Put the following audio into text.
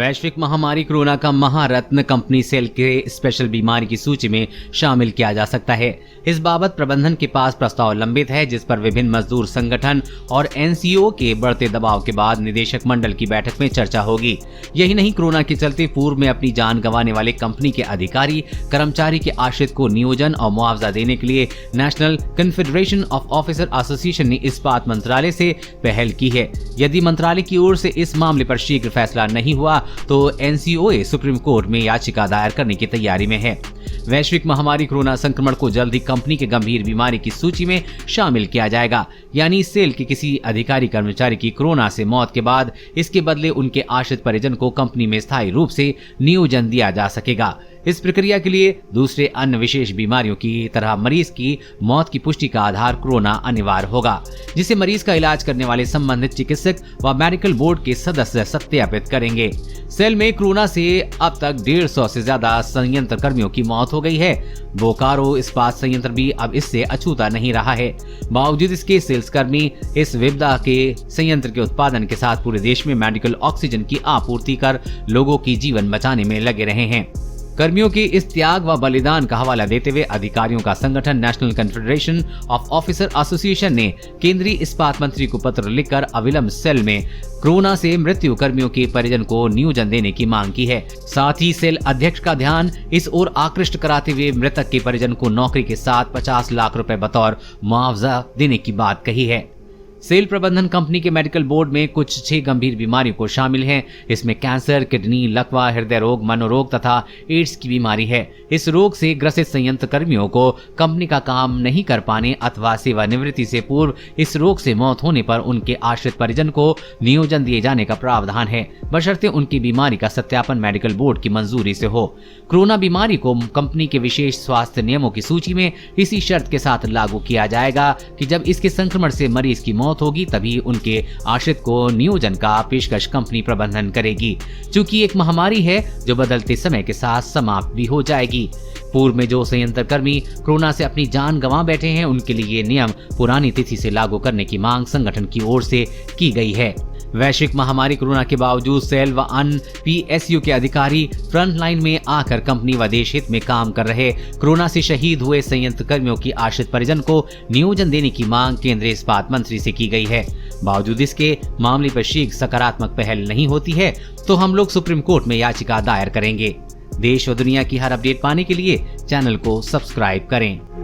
वैश्विक महामारी कोरोना का महारत्न कंपनी सेल के स्पेशल बीमारी की सूची में शामिल किया जा सकता है। इस बाबत प्रबंधन के पास प्रस्ताव लंबित है, जिस पर विभिन्न मजदूर संगठन और एनसीओ के बढ़ते दबाव के बाद निदेशक मंडल की बैठक में चर्चा होगी। यही नहीं, कोरोना के चलते पूर्व में अपनी जान गंवाने वाले कंपनी के अधिकारी कर्मचारी के आश्रित को नियोजन और मुआवजा देने के लिए national confederation of officer association ने इस्पात मंत्रालय से पहल की है। यदि मंत्रालय की ओर से इस मामले पर शीघ्र फैसला नहीं हुआ तो एनसीओए सुप्रीम कोर्ट में याचिका दायर करने की तैयारी में है। वैश्विक महामारी कोरोना संक्रमण को जल्द ही कंपनी के गंभीर बीमारी की सूची में शामिल किया जाएगा, यानी सेल के किसी अधिकारी कर्मचारी की कोरोना से मौत के बाद इसके बदले उनके आश्रित परिजन को कंपनी में स्थायी रूप से नियोजन दिया जा सकेगा। इस प्रक्रिया के लिए दूसरे अन्य विशेष बीमारियों की तरह मरीज की मौत की पुष्टि का आधार कोरोना अनिवार्य होगा, जिसे मरीज का इलाज करने वाले संबंधित चिकित्सक व मेडिकल बोर्ड के सदस्य सत्यापित करेंगे। सेल में कोरोना से अब तक 150 से ज्यादा संयंत्र कर्मियों की मौत हो गई है। बोकारो इस्पात संयंत्र भी अब इससे अछूता नहीं रहा है। बावजूद इसके सेल्स कर्मी इस विपदा के संयंत्र के उत्पादन के साथ पूरे देश में मेडिकल ऑक्सीजन की आपूर्ति कर लोगों की जीवन बचाने में लगे रहे हैं। कर्मियों के इस त्याग व बलिदान का हवाला देते हुए अधिकारियों का संगठन national confederation of officer association ने केंद्रीय इस्पात मंत्री को पत्र लिखकर अविलंब सेल में कोरोना से मृत्यु कर्मियों के परिजन को नियोजन देने की मांग की है। साथ ही सेल अध्यक्ष का ध्यान इस ओर आकृष्ट कराते हुए मृतक के परिजन को नौकरी के साथ 50 लाख रुपए बतौर मुआवजा देने की बात कही है। सेल प्रबंधन कंपनी के मेडिकल बोर्ड में कुछ 6 गंभीर बीमारियों को शामिल हैं। इसमें कैंसर, किडनी, लकवा, हृदय रोग, मनोरोग तथा एड्स की बीमारी है। इस रोग से ग्रसित संयंत्र कर्मियों को कंपनी का काम नहीं कर पाने अथवा सेवानिवृत्ति से पूर्व इस रोग से मौत होने पर उनके आश्रित परिजन को नियोजन दिए जाने का प्रावधान है, बशर्ते उनकी बीमारी का सत्यापन मेडिकल बोर्ड की मंजूरी से हो। कोरोना बीमारी को कंपनी के विशेष स्वास्थ्य नियमों की सूची में इसी शर्त के साथ लागू किया जाएगा कि जब इसके संक्रमण से मरीज की मौत होगी तभी उनके आश्रित को नियोजन का पेशकश कंपनी प्रबंधन करेगी। चूंकि एक महामारी है जो बदलते समय के साथ समाप्त भी हो जाएगी। पूर्व में जो संयंत्र कर्मी कोरोना से अपनी जान गंवा बैठे हैं, उनके लिए ये नियम पुरानी तिथि से लागू करने की मांग संगठन की ओर से की गई है। वैश्विक महामारी कोरोना के बावजूद सेल व अन्य पीएसयू के अधिकारी फ्रंट लाइन में आकर कंपनी व देश हित में काम कर रहे कोरोना से शहीद हुए संयंत्र कर्मियों की आश्रित परिजन को नियोजन देने की मांग केंद्रीय इस्पात मंत्री से की गई है। बावजूद इसके मामले पर शीघ्र सकारात्मक पहल नहीं होती है तो हम लोग सुप्रीम कोर्ट में याचिका दायर करेंगे। देश और दुनिया की हर अपडेट पाने के लिए चैनल को सब्सक्राइब करें।